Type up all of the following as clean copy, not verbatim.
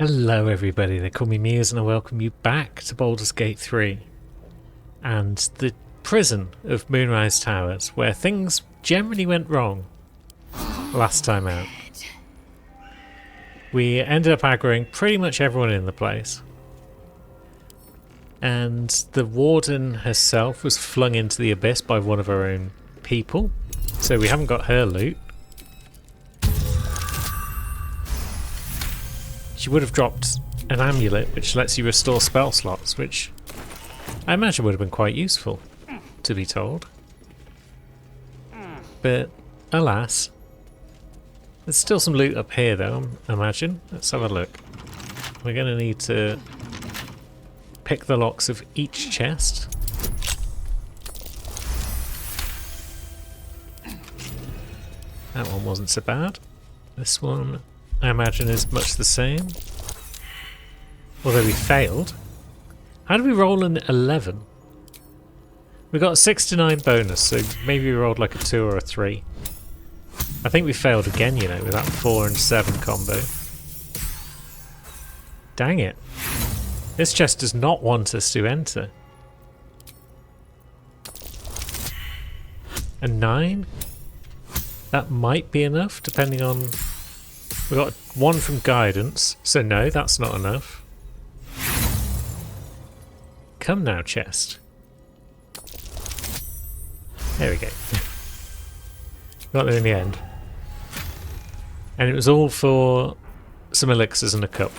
Hello everybody, they call me Muse and I welcome you back to Baldur's Gate 3 and the prison of Moonrise Towers, where things generally went wrong last time out. We ended up aggroing pretty much everyone in the place, and the warden herself was flung into the abyss by one of her own people, so we haven't got her loot. She would have dropped an amulet which lets you restore spell slots, which I imagine would have been quite useful, to be told. But alas, there's still some loot up here though, I imagine. Let's have a look. We're going to need to pick the locks of each chest. That one wasn't so bad. This one, I imagine, is much the same. Although we failed. How did we roll an 11? We got a 6 to 9 bonus, so maybe we rolled like a 2 or a 3. I think we failed again, you know, with that 4 and 7 combo. Dang it. This chest does not want us to enter. A 9? That might be enough, depending on... We got 1 from guidance, so no, that's not enough. Come now, chest. There we go. Got there in the end. And it was all for some elixirs and a cup.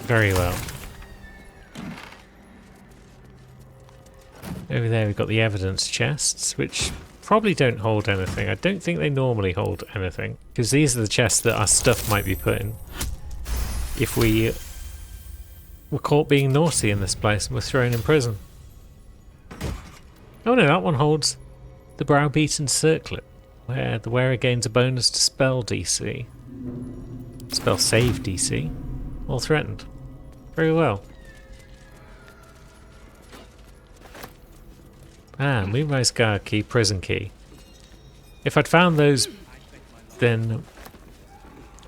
Very well. Over there we've got the evidence chests, which probably don't hold anything. I don't think they normally hold anything, because these are the chests that our stuff might be put in if we were caught being naughty in this place and were thrown in prison. Oh no, that one holds the Browbeaten Circlet, where the wearer gains a bonus to spell DC, spell save DC, while threatened. Very well. Ah, Moonrise Guard Key, Prison Key. If I'd found those, then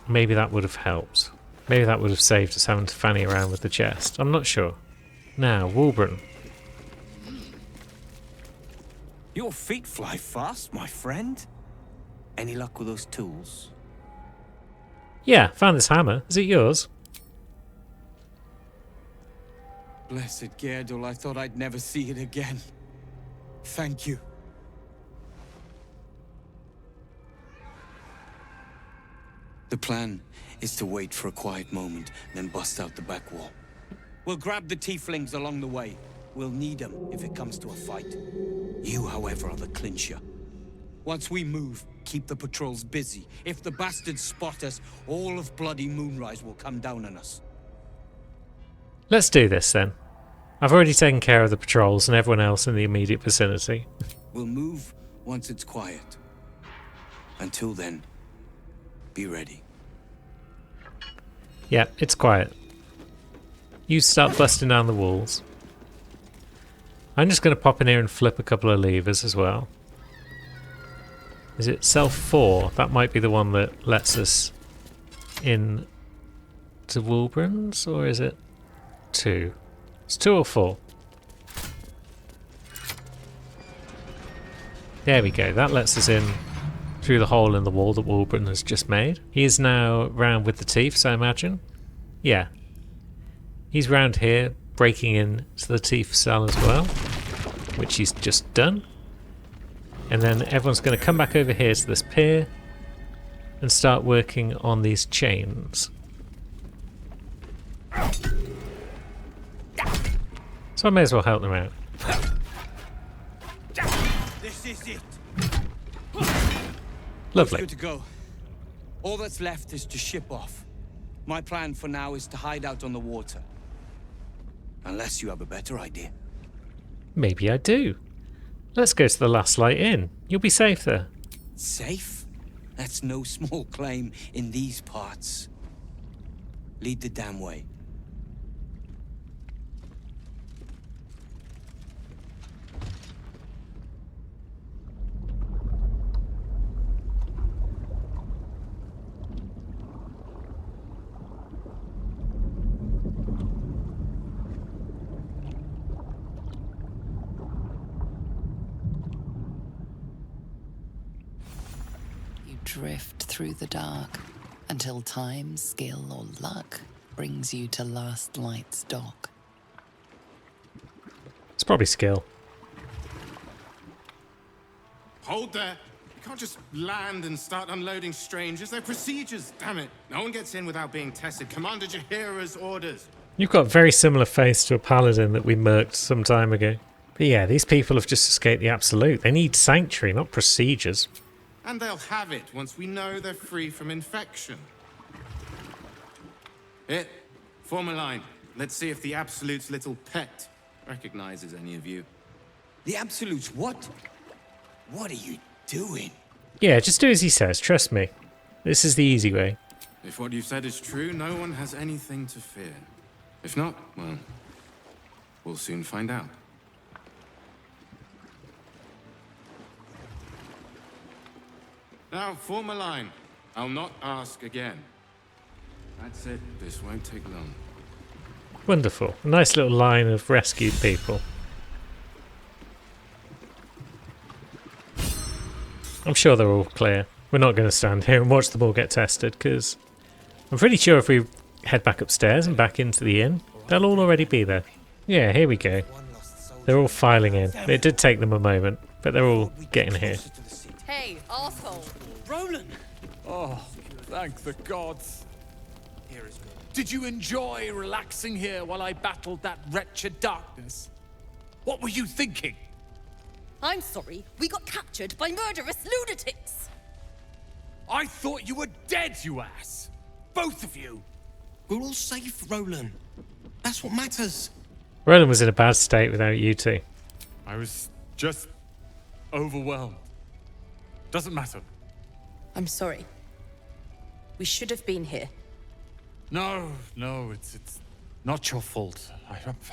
maybe that would have helped. Maybe that would have saved us having to fanny around with the chest. I'm not sure. Now, Wulbren. Your feet fly fast, my friend. Any luck with those tools? Yeah, found this hammer. Is it yours? Blessed Gerdul, I thought I'd never see it again. Thank you. The plan is to wait for a quiet moment, then bust out the back wall. We'll grab the tieflings along the way. We'll need them if it comes to a fight. You, however, are the clincher. Once we move, keep the patrols busy. If the bastards spot us, all of bloody Moonrise will come down on us. Let's do this then. I've already taken care of the patrols and everyone else in the immediate vicinity. We'll move once it's quiet. Until then, be ready. Yeah, it's quiet. You start busting down the walls. I'm just going to pop in here and flip a couple of levers as well. Is it self 4? That might be the one that lets us in to Wulbren's, or is it 2? It's 2 or 4. There we go. That lets us in through the hole in the wall that Wulbren has just made. He is now round with the Tiefs, I imagine. Yeah. He's round here, breaking in to the Tief cell as well, which he's just done. And then everyone's going to come back over here to this pier and start working on these chains. So I may as well help them out. This is it. Lovely. Good to go. All that's left is to ship off. My plan for now is to hide out on the water. Unless you have a better idea. Maybe I do. Let's go to the Last Light Inn. You'll be safe there. Safe? That's no small claim in these parts. Lead the damn way. drift through the dark until time, skill, or luck brings you to Last Light's dock. It's probably skill. Hold there. You can't just land and start unloading strangers. They're procedures, damn it. No one gets in without being tested. Commander Jaheira's orders. You've got a very similar face to a paladin that we murked some time ago. But yeah, these people have just escaped the Absolute. They need sanctuary, not procedures. And they'll have it once we know they're free from infection. Here, form a line. Let's see if the Absolute's little pet recognizes any of you. The Absolutes, what? What are you doing? Yeah, just do as he says, trust me. This is the easy way. If what you've said is true, no one has anything to fear. If not, well, we'll soon find out. Now, form a line. I'll not ask again. That's it. This won't take long. Wonderful. A nice little line of rescued people. I'm sure they're all clear. We're not going to stand here and watch them all get tested, because I'm pretty sure if we head back upstairs and back into the inn, they'll all already be there. Yeah, here we go. They're all filing in. It did take them a moment, but they're all getting here. Hey, asshole! Roland! Oh, thank the gods. Did you enjoy relaxing here while I battled that wretched darkness? What were you thinking? I'm sorry, we got captured by murderous lunatics! I thought you were dead, you ass! Both of you! We're all safe, Roland. That's what matters. Roland was in a bad state without you two. I was just overwhelmed. Doesn't matter. I'm sorry. We should have been here. No, it's not your fault.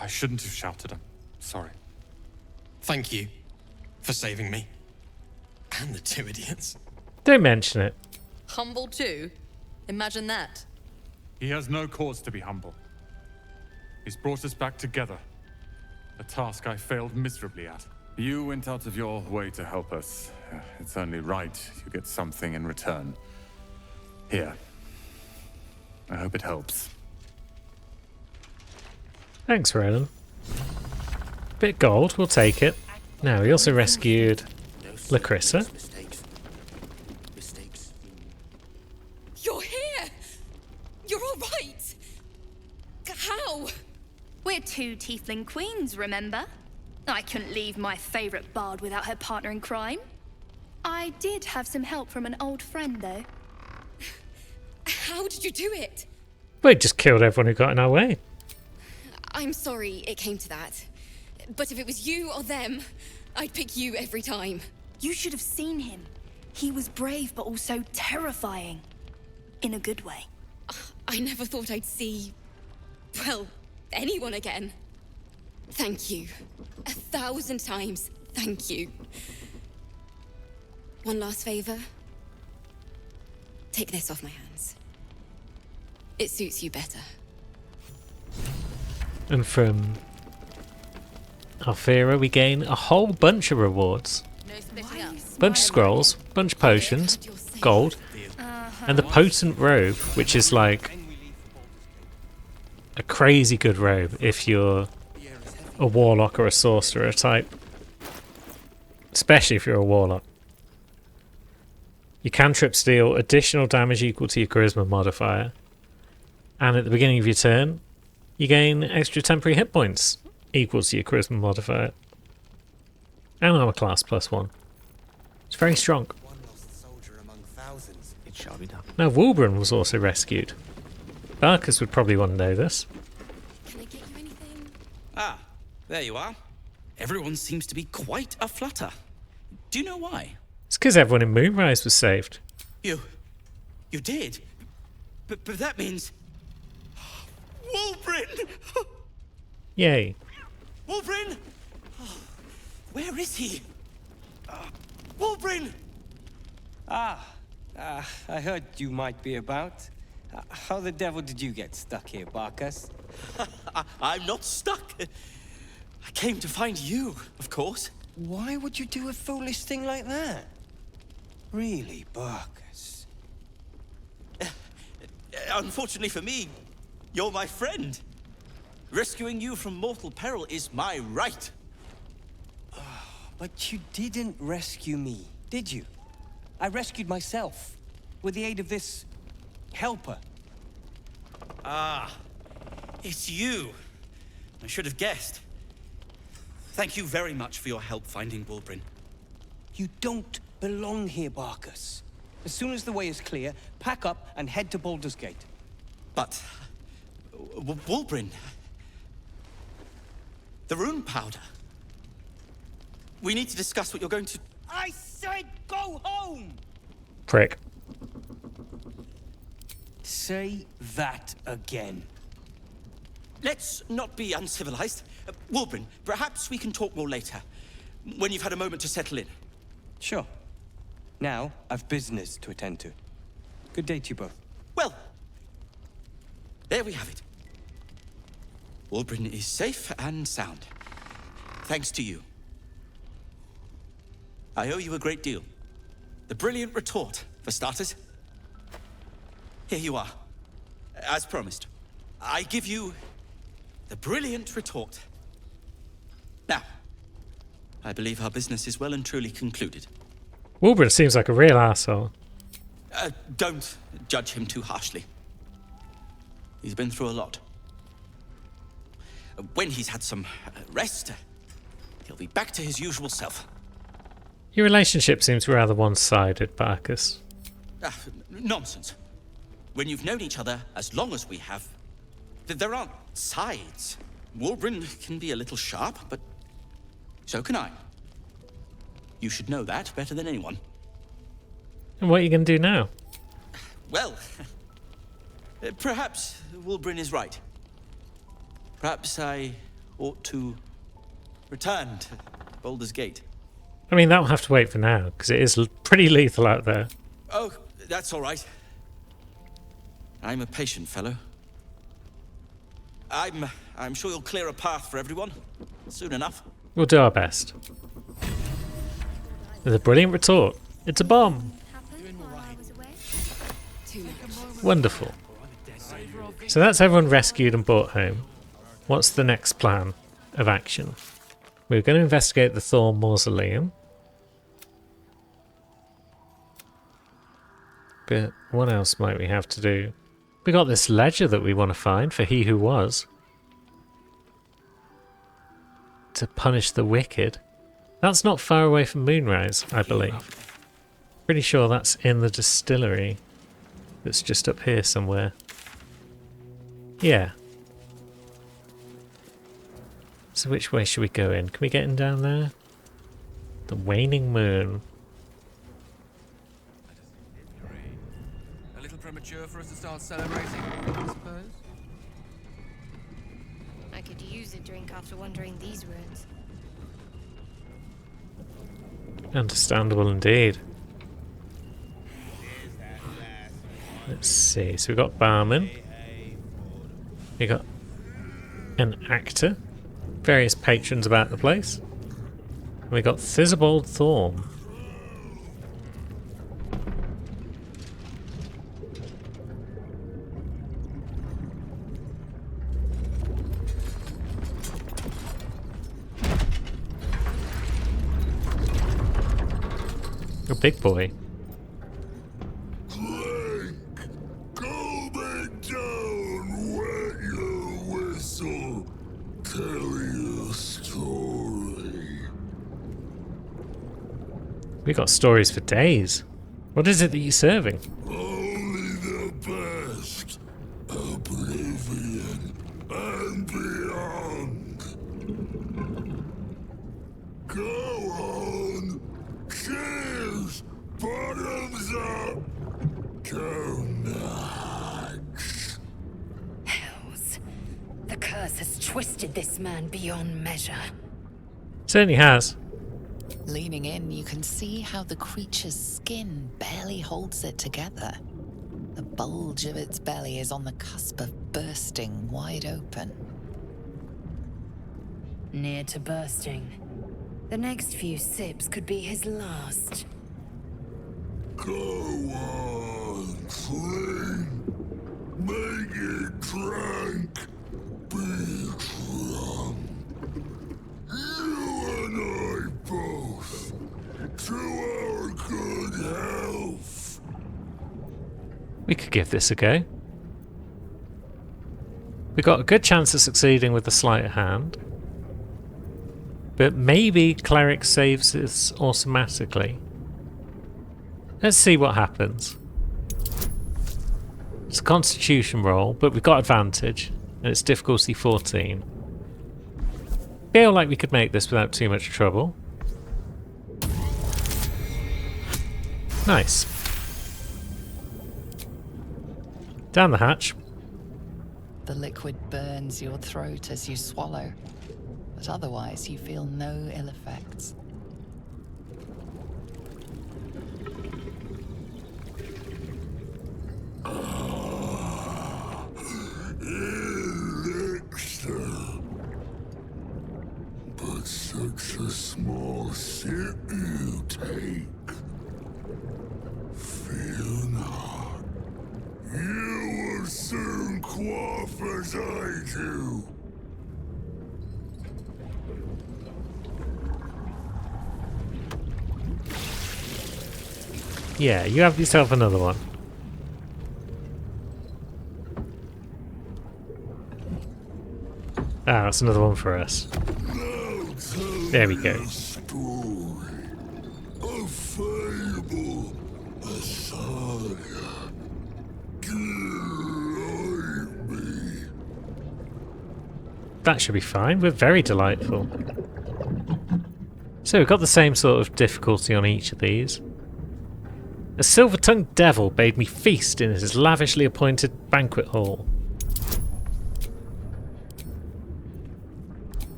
I shouldn't have shouted. I'm sorry. Thank you for saving me. And the two idiots. Don't mention it. Humble too? Imagine that. He has no cause to be humble. He's brought us back together. A task I failed miserably at. You went out of your way to help us. It's only right you get something in return. Here. I hope it helps. Thanks, Roland. Bit of gold, we'll take it. Now, we also rescued Lacrissa. Mistakes. You're here! You're all right! How? We're two tiefling queens, remember? I couldn't leave my favourite bard without her partner in crime. I did have some help from an old friend, though. How did you do it? We just killed everyone who got in our way. I'm sorry it came to that. But if it was you or them, I'd pick you every time. You should have seen him. He was brave, but also terrifying. In a good way. I never thought I'd see... well, anyone again. Thank you. 1,000 times, thank you. One last favor. Take this off my hands. It suits you better. And from Alfira, we gain a whole bunch of rewards. No splitting up. Bunch of scrolls, bunch of potions, gold, and the potent robe, which is like a crazy good robe if you're a warlock or a sorcerer type. Especially if you're a warlock. Your cantrips deal additional damage equal to your charisma modifier. And at the beginning of your turn, you gain extra temporary hit points equal to your charisma modifier. And armor class +1. It's very strong. One lost soldier among thousands. It shall be done. Now, Wulbren was also rescued. Barkus would probably want to know this. Can I get you anything? Ah, there you are. Everyone seems to be quite aflutter. Do you know why? It's because everyone in Moonrise was saved. You did? But that means... Wulbren! Yay. Wulbren! Where is he? Wulbren! I heard you might be about. How the devil did you get stuck here, Barkus? I'm not stuck. I came to find you, of course. Why would you do a foolish thing like that? Really, Barkus? Unfortunately for me, you're my friend. Rescuing you from mortal peril is my right. But you didn't rescue me, did you? I rescued myself, with the aid of this... helper. Ah, it's you. I should have guessed. Thank you very much for your help finding Wulbren. You don't belong here, Barkus. As soon as the way is clear, pack up and head to Baldur's Gate. But... Wulbren... The rune powder... We need to discuss what you're going to... I said go home! Prick. Say that again. Let's not be uncivilized. Wulbren, perhaps we can talk more later, when you've had a moment to settle in. Sure. Now, I've business to attend to. Good day to you both. Well, there we have it. Wulbren is safe and sound. Thanks to you. I owe you a great deal. The brilliant retort, for starters. Here you are. As promised. I give you the brilliant retort. Now, I believe our business is well and truly concluded. Wulbren seems like a real asshole. Don't judge him too harshly. He's been through a lot. When he's had some rest, he'll be back to his usual self. Your relationship seems rather one-sided, Barkus. Nonsense. When you've known each other as long as we have, there aren't sides. Wulbren can be a little sharp, but so can I. You should know that better than anyone. And what are you going to do now? Well, perhaps Wulbren is right. Perhaps I ought to return to Baldur's Gate. I mean, that'll have to wait for now, because it is pretty lethal out there. Oh, that's all right. I'm a patient fellow. I'm sure you'll clear a path for everyone soon enough. We'll do our best. With a brilliant retort. It's a bomb. Wonderful. So that's everyone rescued and brought home. What's the next plan of action? We're going to investigate the Thorn Mausoleum. But what else might we have to do? We got this ledger that we want to find for He Who Was. To punish the wicked. That's not far away from Moonrise, I believe. Pretty sure that's in the distillery. That's just up here somewhere. Yeah. So which way should we go in? Can we get in down there? The waning moon. A little premature for us to start celebrating, I suppose. I could use a drink after wandering these ruins. Understandable indeed. Let's see. So we've got barman. We got an actor. Various patrons about the place. And we got Thizabald Thorn. A big boy. We got stories for days. What is it that you're serving? Only the best. Oblivion and beyond. Go on. Cheers. Bottoms up. Go nuts. Hells. The curse has twisted this man beyond measure. Certainly has. Leaning in, you can see how the creature's skin barely holds it together. The bulge of its belly is on the cusp of bursting wide open. Near to bursting. The next few sips could be his last. Go on, clean. make it drunk. Be drunk. You and I both. To our good health. We could give this a go. We got a good chance of succeeding with the sleight of hand. But maybe Cleric saves us automatically. Let's see what happens. It's a Constitution roll, but we've got advantage, and it's difficulty 14. Feel like we could make this without too much trouble. Nice. Down the hatch. The liquid burns your throat as you swallow, but otherwise you feel no ill effects. Elixir. But such a small sip you take. Fear not. You will soon quaff as I do. Yeah, you have yourself another one. Ah, that's another one for us. There we go. A fable, a saga. Delight me. That should be fine. We're very delightful. So we've got the same sort of difficulty on each of these. A silver-tongued devil bade me feast in his lavishly appointed banquet hall.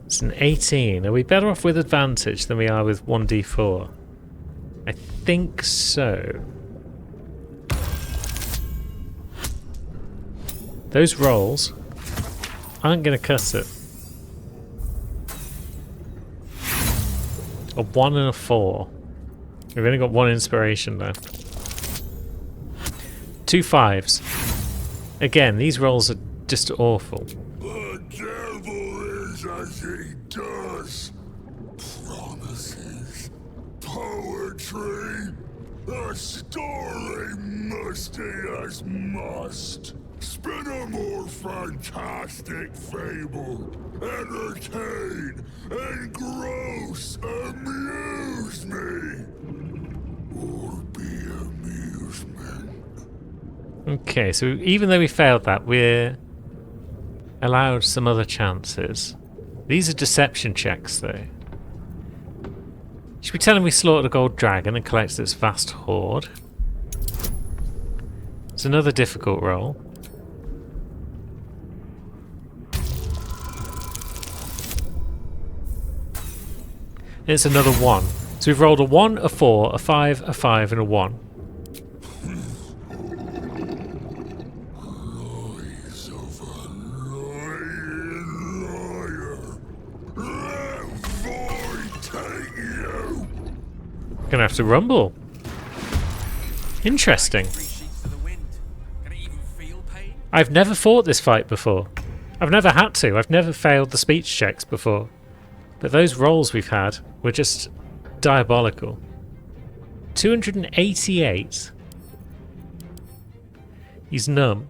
It's an 18. Are we better off with advantage than we are with 1d4? I think so. Those rolls aren't going to cut it. A 1 and a 4. We've only got 1 inspiration left. 2 5s. Again, these rolls are just awful. The devil is as he does. Promises. Poetry. A story musty as must. Spin a more fantastic fable. Entertain, engross, amuse me. Or be amusement. Okay, so even though we failed that, we're allowed some other chances. These are deception checks, though. Should we tell him we slaughtered a gold dragon and collected its vast hoard? It's another difficult roll. It's another 1. So we've rolled a 1, a 4, a 5, a 5, and a 1. Lies of a lying liar. Let void take you. Gonna have to rumble. Interesting. I've never fought this fight before. I've never had to. I've never failed the speech checks before. But those rolls we've had were just diabolical. 288. He's numb.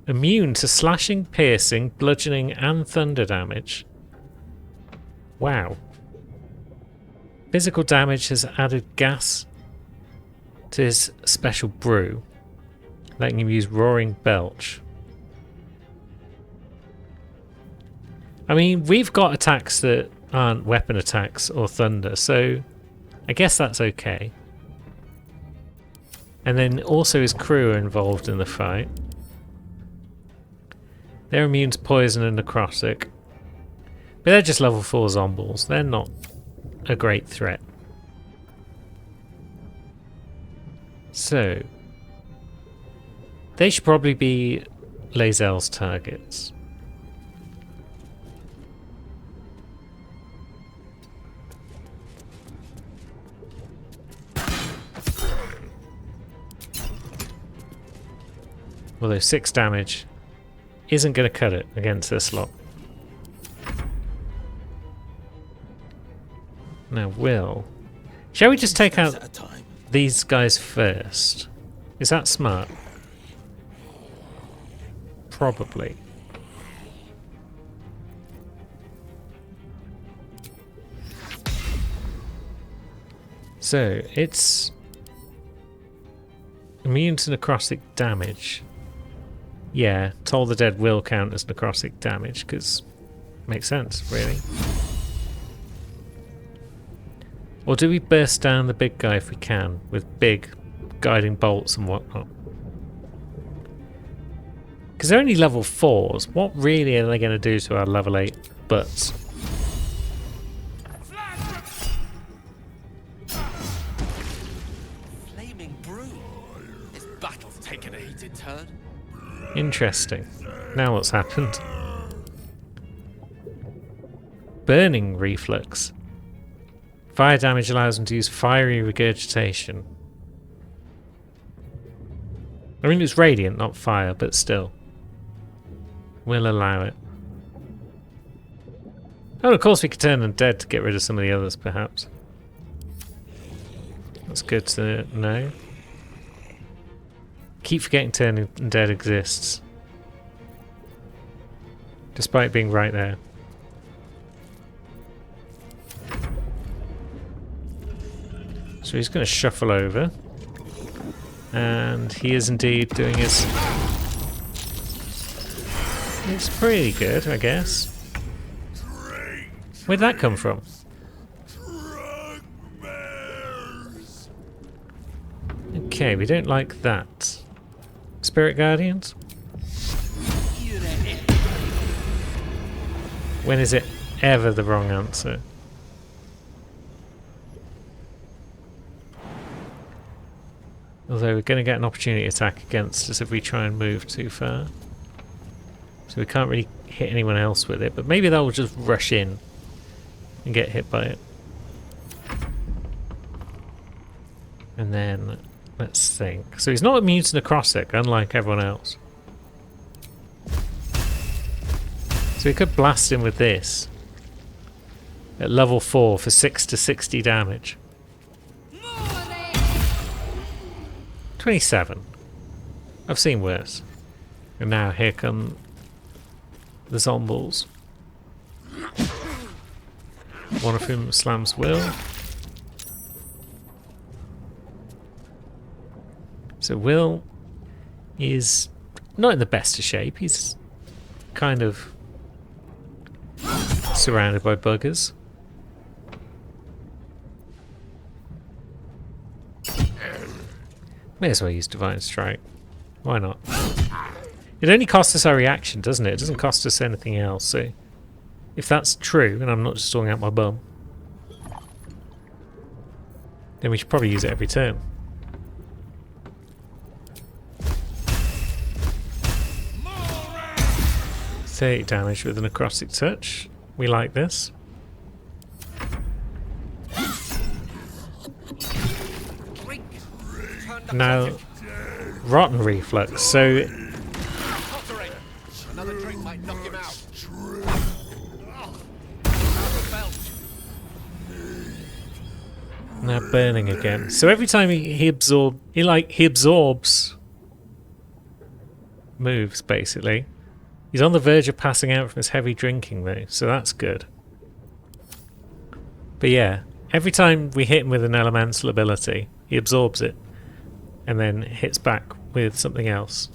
Immune to slashing, piercing, bludgeoning, and thunder damage. Wow. Physical damage has added gas to his special brew, letting him use Roaring Belch. I mean, we've got attacks that aren't weapon attacks or thunder, so I guess that's okay. And then also his crew are involved in the fight. They're immune to poison and necrotic. But they're just level 4 zombies. They're not a great threat. So, they should probably be Lae'zel's targets. Although 6 damage isn't going to cut it against this lot. Now, shall we just take out these guys first? Is that smart? Probably. So, it's immune to necrotic damage. Yeah, Toll the Dead will count as necrotic damage, because makes sense, really. Or do we burst down the big guy if we can, with big guiding bolts and whatnot? Because they're only level 4s. What really are they going to do to our level 8 butts? Flaming brew. This battle's taken a heated turn. Interesting. Now what's happened? Burning reflux. Fire damage allows them to use fiery regurgitation. I mean, it's radiant, not fire, but still. We'll allow it. Oh, of course we could turn undead to get rid of some of the others, perhaps. That's good to know. Keep forgetting turning undead exists. Despite being right there. So he's going to shuffle over. And he is indeed doing his... It's pretty good, I guess. Where'd that come from? Okay, we don't like that. Spirit Guardians? When is it ever the wrong answer? Although we're going to get an opportunity attack against us if we try and move too far. So we can't really hit anyone else with it, but maybe they'll just rush in and get hit by it. And then, let's think. So he's not immune to necrotic, unlike everyone else. So we could blast him with this at level 4 for 6 to 60 damage. 27. I've seen worse. And now here come the zombies. One of whom slams Will. So Will is not in the best of shape. He's kind of surrounded by buggers. May as well use Divine Strike. Why not? It only costs us our reaction, doesn't it? It doesn't cost us anything else, so... If that's true, and I'm not just talking out my bum, then we should probably use it every turn. 30 damage with a necrotic touch. We like this. Now, rotten reflux. So another drink might knock him out. now burning again. So every time he absorbs moves basically. He's on the verge of passing out from his heavy drinking though, so that's good. But yeah, every time we hit him with an elemental ability, he absorbs it and then hits back with something else.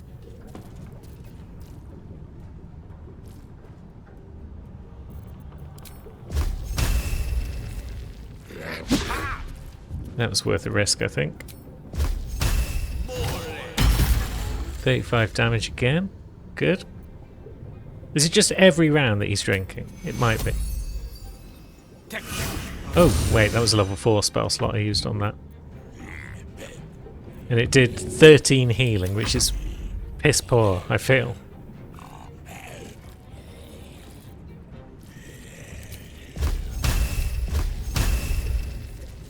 That was worth the risk, I think. 35 damage again. Good. Is it just every round that he's drinking? It might be. Oh, wait, that was a level 4 spell slot I used on that. And it did 13 healing, which is piss poor, I feel.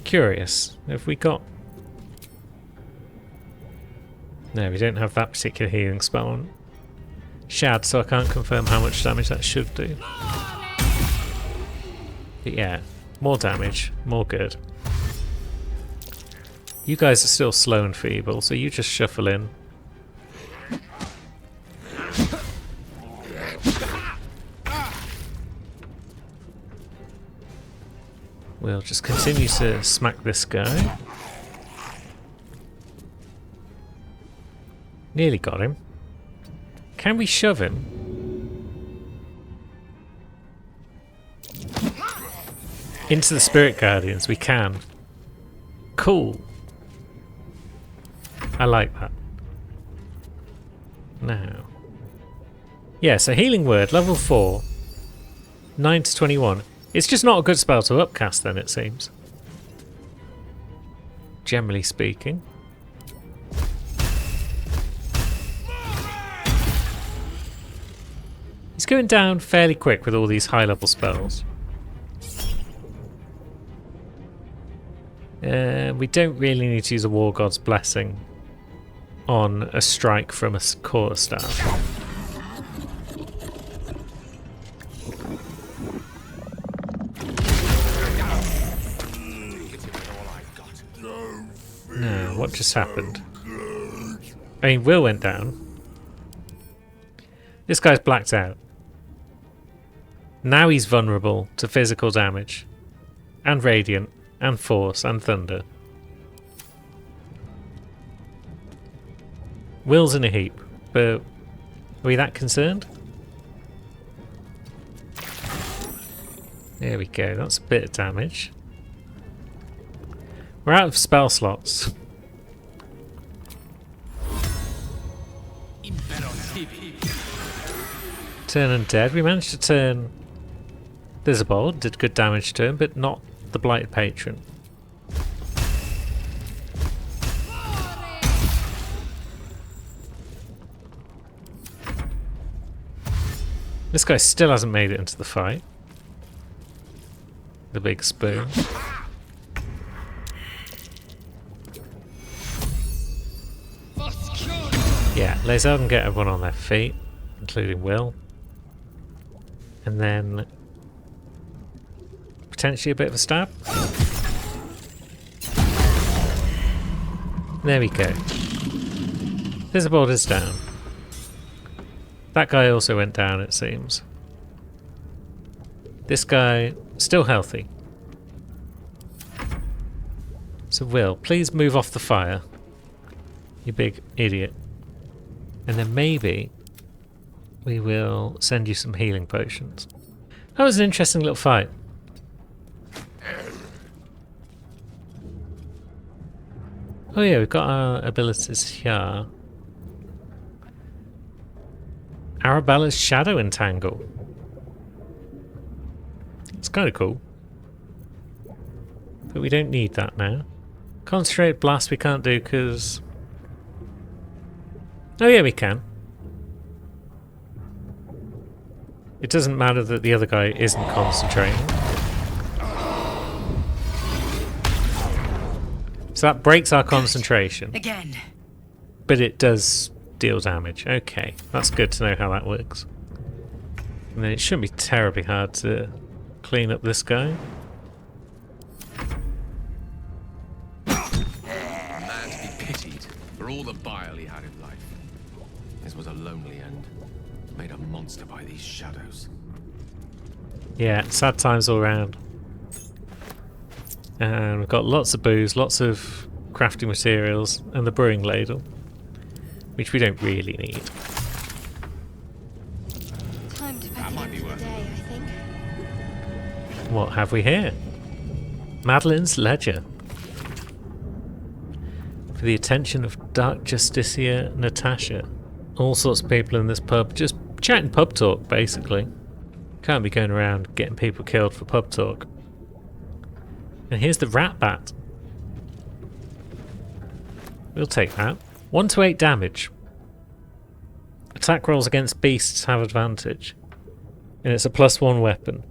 Curious, have we got... No, we don't have that particular healing spell on Shad, so I can't confirm how much damage that should do. But yeah, more damage, more good. You guys are still slow and feeble, so you just shuffle in. We'll just continue to smack this guy. Nearly got him. Can we shove him? Into the Spirit Guardians, we can. Cool. I like that. Now. Yeah, so Healing Word, level 4. 9 to 21. It's just not a good spell to upcast then, it seems. Generally speaking. He's going down fairly quick with all these high level spells. We don't really need to use a War God's Blessing on a strike from a quarterstaff. No, what just happened? I mean, Will went down. This guy's blacked out. Now he's vulnerable to physical damage, and radiant, and force, and thunder. Will's in a heap, but are we that concerned? There we go, that's a bit of damage. We're out of spell slots. Turn undead. We managed to turn Visible, did good damage to him, but not the Blighted Patron. This guy still hasn't made it into the fight. The big spoon. Yeah, Lae'zel can get everyone on their feet, including Will. And then potentially a bit of a stab. There we go. Visible is down. That guy also went down, it seems. This guy, still healthy. So Will, please move off the fire. You big idiot. And then maybe we will send you some healing potions. That was an interesting little fight. Oh yeah, we've got our abilities here. Arabella's Shadow Entangle. It's kind of cool. But we don't need that now. Concentrate Blast we can't do because... Oh yeah, we can. It doesn't matter that the other guy isn't concentrating. So that breaks our concentration. Again. But it does deal damage. Okay, that's good to know how that works. And then it shouldn't be terribly hard to clean up this guy. Man to be pitied for all the bile he had in life. His was a lonely end. Made a monster by these shadows. Yeah, sad times all round. And we've got lots of booze, lots of crafting materials, and the brewing ladle, which we don't really need. Time to pack it for the day, I think. What have we here? Madeline's Ledger. For the attention of Dark Justicia Natasha. All sorts of people in this pub, just chatting pub talk, basically. Can't be going around getting people killed for pub talk. And here's the Rat Bat. We'll take that. 1 to 8 damage. Attack rolls against beasts have advantage. And it's a +1 weapon.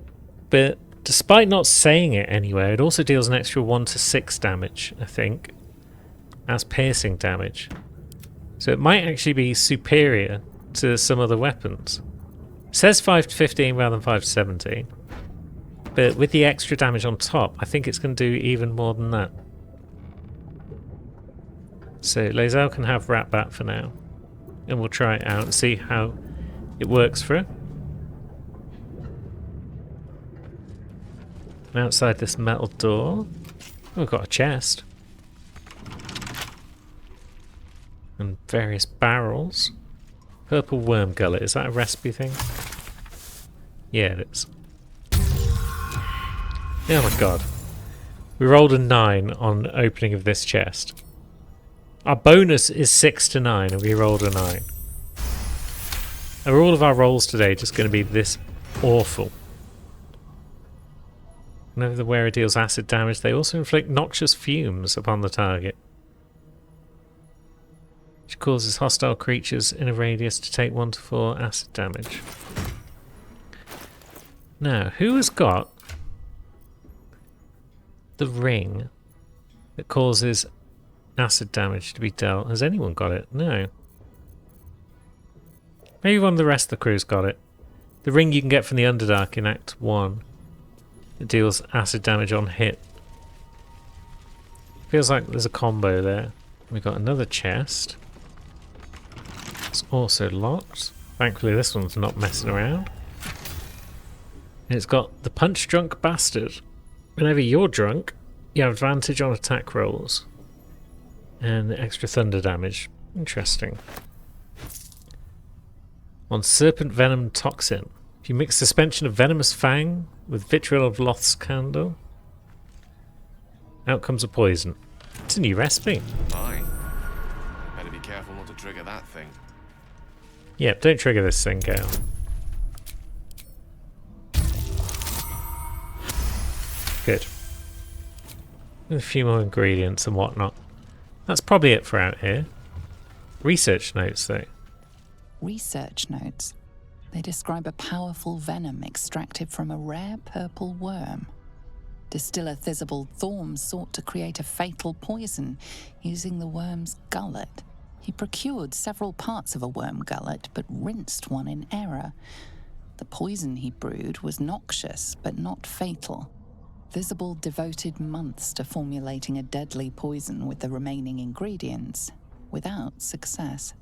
But despite not saying it anywhere, it also deals an extra 1 to 6 damage, I think. As piercing damage. So it might actually be superior to some other weapons. It says 5 to 15 rather than 5 to 17. But with the extra damage on top, I think it's going to do even more than that. So Lae'zel can have Ratbat for now. And we'll try it out and see how it works for her. And outside this metal door, we've got a chest. And various barrels. Purple worm gullet, is that a recipe thing? Yeah, it is. Oh my god. We rolled a 9 on opening of this chest. Our bonus is 6 to 9 and we rolled a 9. Are all of our rolls today just going to be this awful? Whenever the wearer deals acid damage, they also inflict noxious fumes upon the target, which causes hostile creatures in a radius to take 1 to 4 acid damage. Now, who has got the ring that causes acid damage to be dealt? Has anyone got it? No. Maybe one of the rest of the crew's got it. The ring you can get from the Underdark in Act 1. It deals acid damage on hit. Feels like there's a combo there. We've got another chest. It's also locked. Thankfully this one's not messing around. And it's got the Punch Drunk Bastard. Whenever you're drunk, you have advantage on attack rolls. And extra thunder damage. Interesting. On Serpent Venom Toxin. If you mix suspension of Venomous Fang with Vitriol of Loth's Candle, out comes a poison. It's a new recipe. My. Better be careful not to trigger that thing. Yep, don't trigger this thing, Gale. Good. A few more ingredients and whatnot. That's probably it for out here. Research notes, though. Research notes. They describe a powerful venom extracted from a rare purple worm. Distiller Thisibald Thorm sought to create a fatal poison using the worm's gullet. He procured several parts of a worm gullet, but rinsed one in error. The poison he brewed was noxious, but not fatal. Thisibald devoted months to formulating a deadly poison with the remaining ingredients, without success.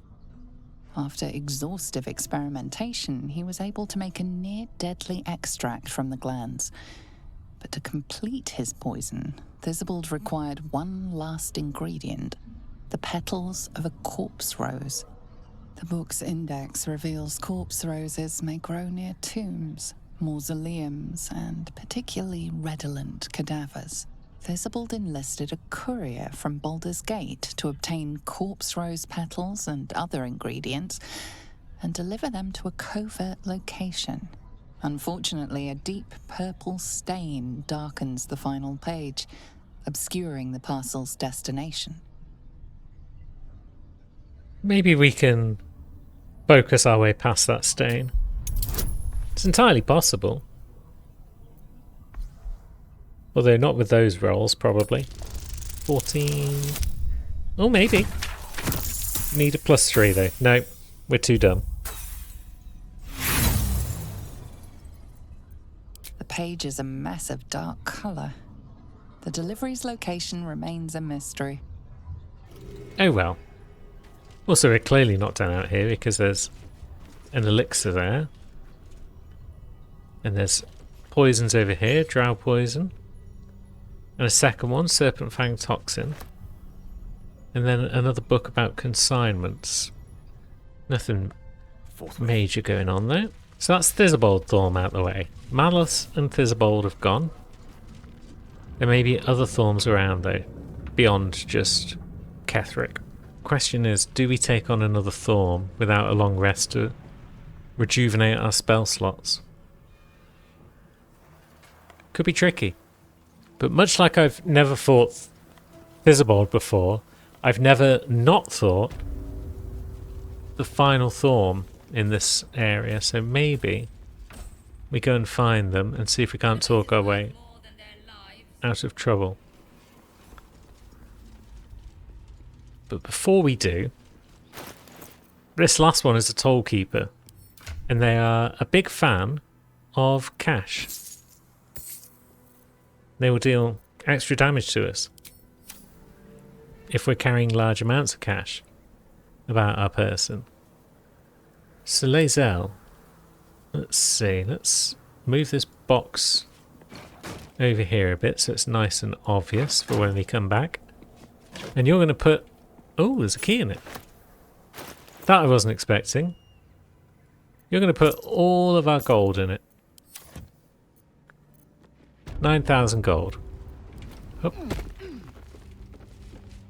After exhaustive experimentation, he was able to make a near-deadly extract from the glands. But to complete his poison, Thisibald required one last ingredient, the petals of a corpse rose. The book's index reveals corpse roses may grow near tombs, mausoleums, and particularly redolent cadavers. Thisibald enlisted a courier from Baldur's Gate to obtain corpse rose petals and other ingredients and deliver them to a covert location. Unfortunately, a deep purple stain darkens the final page, obscuring the parcel's destination. Maybe we can focus our way past that stain. It's entirely possible. Although not with those rolls, probably. 14... Oh, maybe. Need a +3, though. No, we're too dumb. The page is a mess of dark colour. The delivery's location remains a mystery. Oh well. Also, we're clearly not done out here because there's an elixir there. And there's poisons over here, drow poison. And a second one, Serpent Fang Toxin. And then another book about consignments. Nothing major going on there. So that's Thisibald Thorm out the way. Malus and Thisibald have gone. There may be other Thorms around though, beyond just Ketheric. Question is, do we take on another Thorm without a long rest to rejuvenate our spell slots? Could be tricky. But much like I've never fought Thisibald before, I've never not thought the final Thorm in this area, so maybe we go and find them and see if we can't talk our way out of trouble. But before we do, This last one is a toll keeper, and they are a big fan of cash. They will deal extra damage to us if we're carrying large amounts of cash about our person. So Lae'zel, let's see, let's move this box over here a bit so it's nice and obvious for when we come back. And you're going to put... Oh, there's a key in it. That I wasn't expecting. You're going to put all of our gold in it. 9,000 gold. Oh.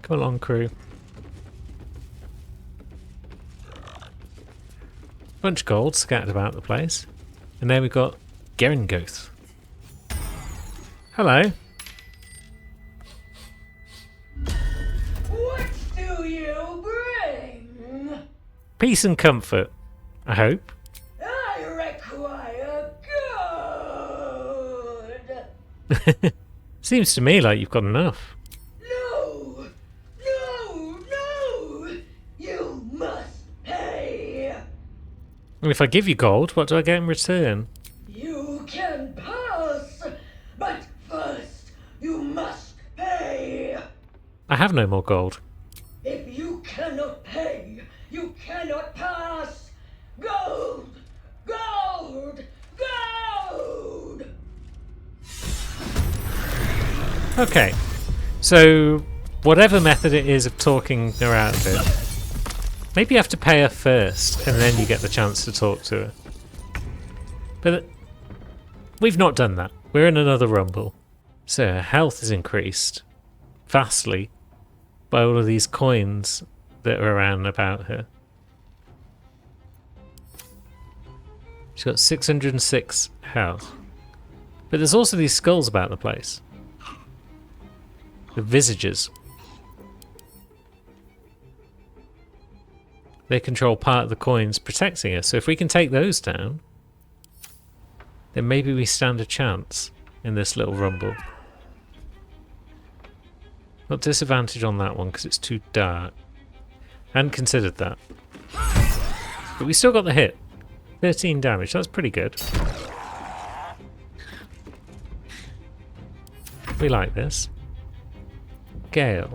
Come along, crew. Bunch of gold scattered about the place. And there we've got Geringoth. Hello. What do you bring? Peace and comfort, I hope. I require gold. Seems to me like you've got enough. No! No! No! You must pay! And if I give you gold, what do I get in return? You can pass, but first you must pay. I have no more gold. If you cannot pay, you cannot pass. Gold! Gold! Gold! Okay, so whatever method it is of talking her out of it, maybe you have to pay her first and then you get the chance to talk to her. But we've not done that. We're in another rumble. So her health is increased vastly by all of these coins that are around about her. She's got 606 health. But there's also these skulls about the place. The visages. They control part of the coins protecting us. So if we can take those down, then maybe we stand a chance in this little rumble. Got disadvantage on that one because it's too dark. Hadn't considered that. But we still got the hit. 13 damage, that's pretty good. We like this. Gale.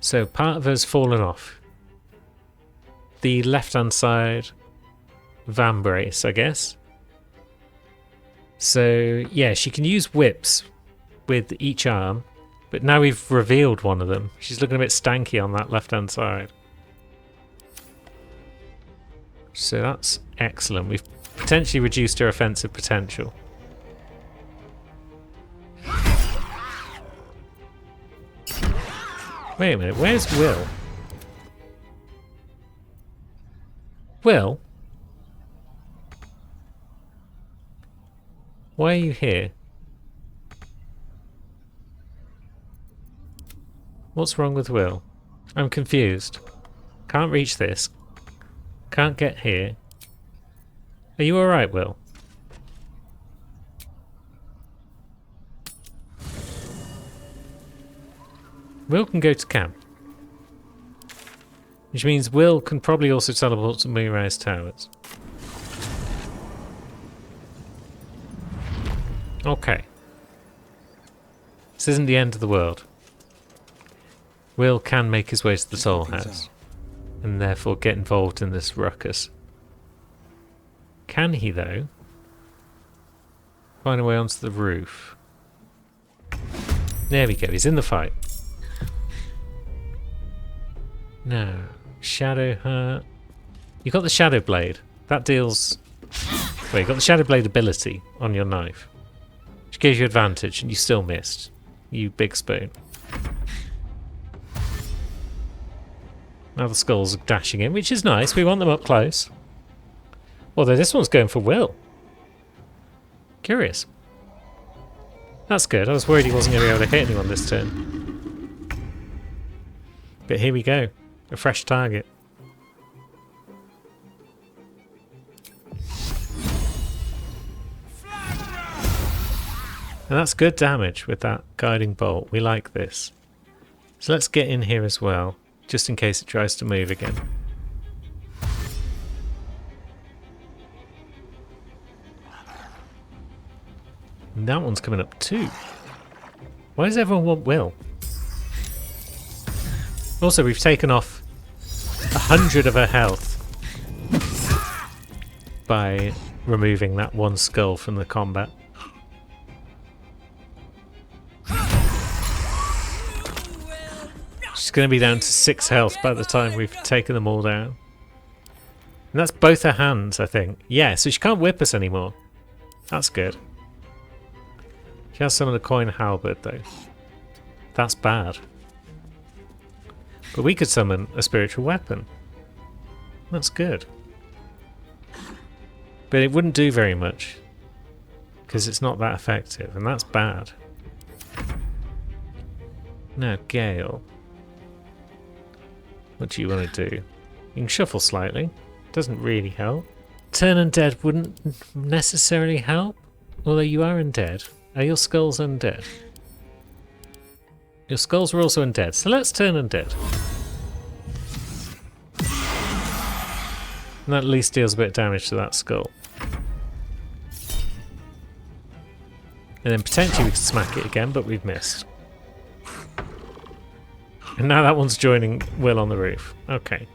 So part of her's fallen off. The left-hand side vambrace, I guess. So yeah, she can use whips with each arm, but now we've revealed one of them. She's looking a bit stanky on that left-hand side. So that's excellent. We've potentially reduced her offensive potential. Wait a minute, where's Will? Will? Why are you here? What's wrong with Will? I'm confused. Can't reach this. Can't get here. Are you alright, Will? Will can go to camp. Which means Will can probably also teleport to Moonrise Towers. Okay. This isn't the end of the world. Will can make his way to the Toll House, and therefore get involved in this ruckus. Can he, though, find a way onto the roof? There we go, he's in the fight. No. Shadow Heart. You got the Shadow Blade. That deals... Wait, you got the Shadow Blade ability on your knife, which gives you advantage, and you still missed. You big spoon. Now the skulls are dashing in, which is nice. We want them up close. Although this one's going for Will. Curious. That's good. I was worried he wasn't going to be able to hit anyone this turn. But here we go. A fresh target. And that's good damage with that guiding bolt. We like this. So let's get in here as well, just in case it tries to move again. And that one's coming up too. Why does everyone want Will? Also, we've taken off 100 of her health by removing that one skull from the combat. She's going to be down to 6 health by the time we've taken them all down. And that's both her hands, I think. Yeah, so she can't whip us anymore. That's good. She has some of the coin halberd though. That's bad. But we could summon a spiritual weapon. That's good. But it wouldn't do very much. Because it's not that effective, and that's bad. Now, Gale. What do you want to do? You can shuffle slightly. Doesn't really help. Turn undead wouldn't necessarily help. Although you are undead. Are your skulls undead? Your skulls are also undead, so let's turn undead. And that at least deals a bit of damage to that skull. And then potentially we could smack it again, but we've missed. And now that one's joining Will on the roof. Okay.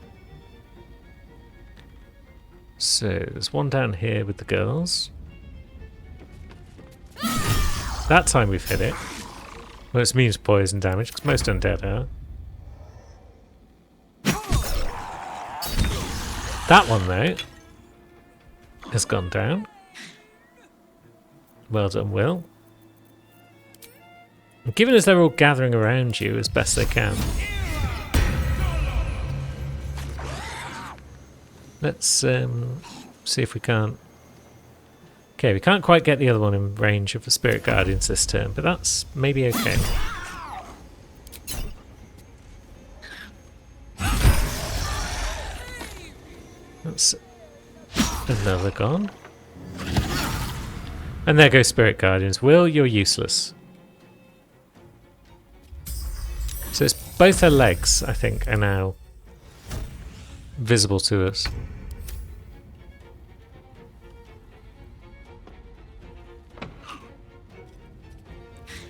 So there's one down here with the girls. That time we've hit it. Well, it means poison damage, because most undead are. That one, though, has gone down. Well done, Will. And given as they're all gathering around you as best they can, let's see if we can't... Okay, we can't quite get the other one in range of the Spirit Guardians this turn, but that's maybe okay. That's another gone. And there goes Spirit Guardians. Will, you're useless. So it's both her legs, I think, are now visible to us.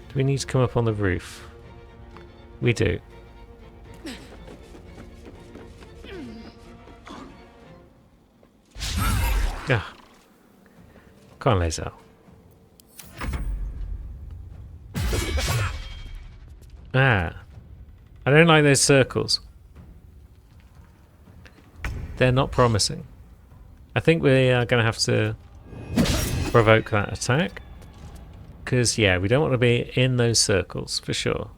Do we need to come up on the roof? We do. Ah. Come on, Lae'zel. Ah. I don't like those circles. They're not promising. I think we are going to have to provoke that attack. Because, yeah, we don't want to be in those circles, for sure.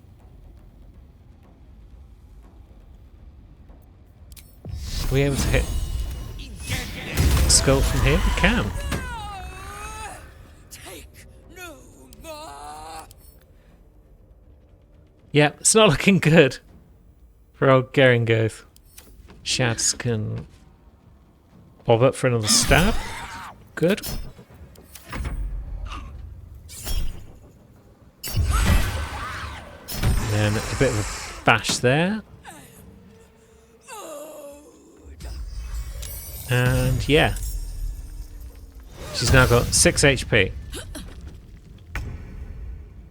Are we able to hit the skull from here? We can. Yeah, it's not looking good for old Geringoth. Shads can bob up for another stab. Good. And a bit of a bash there. And yeah. She's now got 6 HP.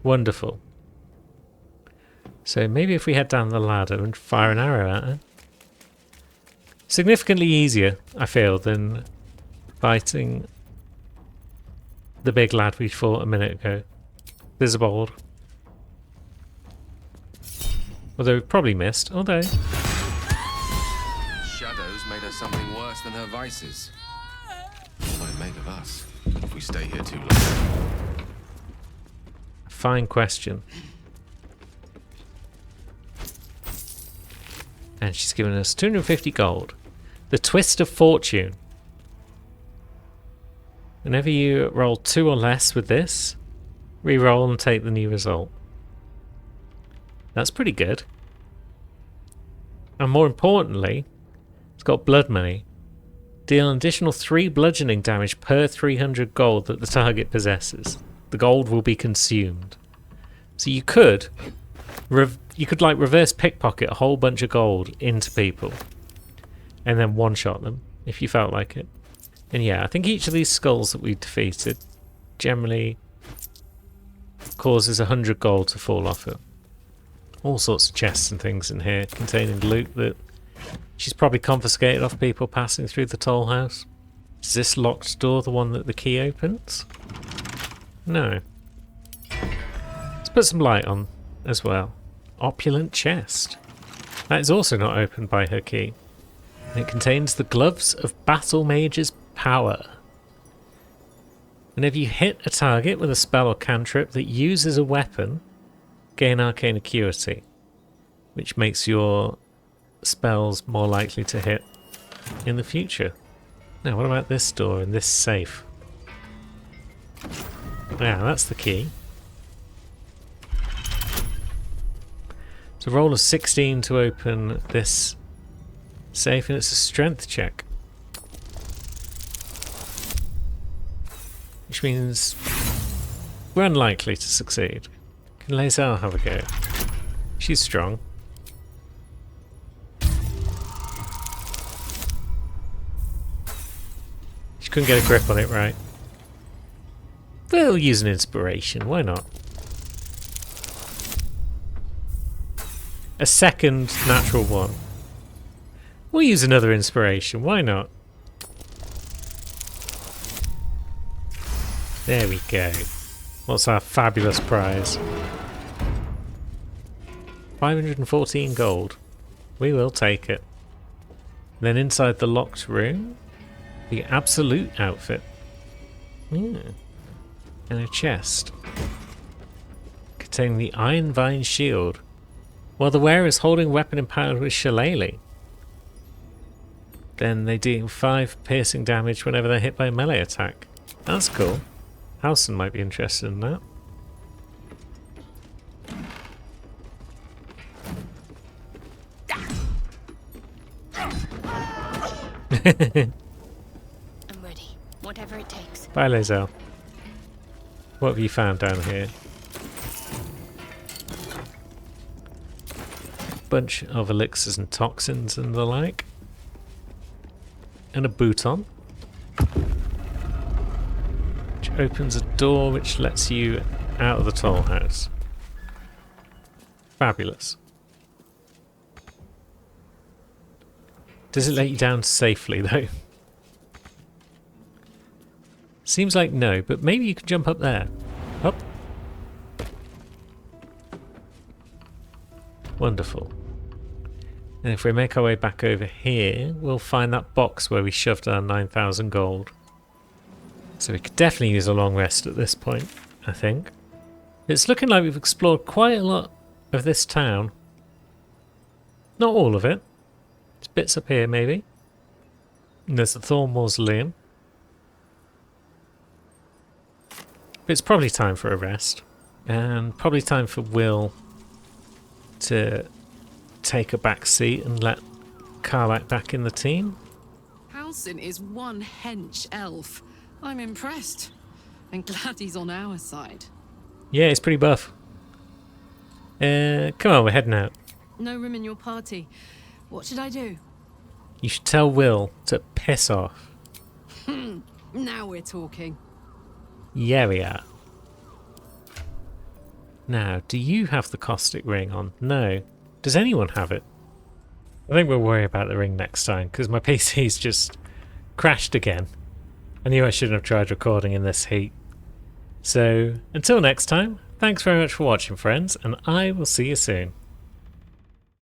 Wonderful. So maybe if we head down the ladder and fire an arrow at her. Significantly easier, I feel, than fighting the big lad we fought a minute ago. Visibold. Although we probably missed, although... Shadows made her something worse than her vices. What will it make of us if we stay here too long? Fine question. And she's given us 250 gold. The Twist of Fortune. Whenever you roll 2 or less with this, re-roll and take the new result. That's pretty good. And more importantly, it's got blood money. Deal an additional 3 bludgeoning damage per 300 gold that the target possesses. the gold will be consumed. So you could like reverse pickpocket a whole bunch of gold into people and then one-shot them if you felt like it. And yeah, I think each of these skulls that we defeated generally causes 100 gold to fall off it. All sorts of chests and things in here containing loot that she's probably confiscated off people passing through the toll house. Is this locked door the one that the key opens? No. Let's put some light on as well. Opulent chest. That is also not opened by her key. And it contains the gloves of Battle Mage's power. Whenever you hit a target with a spell or cantrip that uses a weapon, gain arcane acuity, which makes your spells more likely to hit in the future. Now, what about this door and this safe? Yeah, that's the key. It's a roll of 16 to open this safe, and it's a strength check. Which means we're unlikely to succeed. Can Lae'zel have a go? She's strong. She couldn't get a grip on it right. We'll use an inspiration, why not? A second natural one. We'll use another inspiration, why not? There we go. What's our fabulous prize? 514 gold. We will take it. Then inside the locked room, the absolute outfit. And a chest containing the Iron Vine shield, while the wearer is holding a weapon empowered with Shillelagh. Then they deal 5 piercing damage whenever they're hit by a melee attack. That's cool. Halsin might be interested in that. I'm ready. Whatever it takes. Bye, Lae'zel. What have you found down here? Bunch of elixirs and toxins and the like. And a bouton. Which opens a door which lets you out of the toll house. Fabulous. Does it let you down safely though? Seems like no, but maybe you can jump up there. Up. Wonderful. And if we make our way back over here, we'll find that box where we shoved our 9,000 gold. So we could definitely use a long rest at this point, I think. It's looking like we've explored quite a lot of this town. Not all of it. There's bits up here, maybe. And there's the Thorn Mausoleum. But it's probably time for a rest. And probably time for Will to take a back seat and let Karlach back in the team. Halsin is one hench elf. I'm impressed. And glad he's on our side. Yeah, he's pretty buff. Come on, we're heading out. No room in your party. What should I do? You should tell Will to piss off. Now we're talking. Yeah, we are. Now, do you have the caustic ring on? No. Does anyone have it? I think we'll worry about the ring next time, because my PC's just crashed again. I knew I shouldn't have tried recording in this heat. So, until next time, thanks very much for watching, friends, and I will see you soon.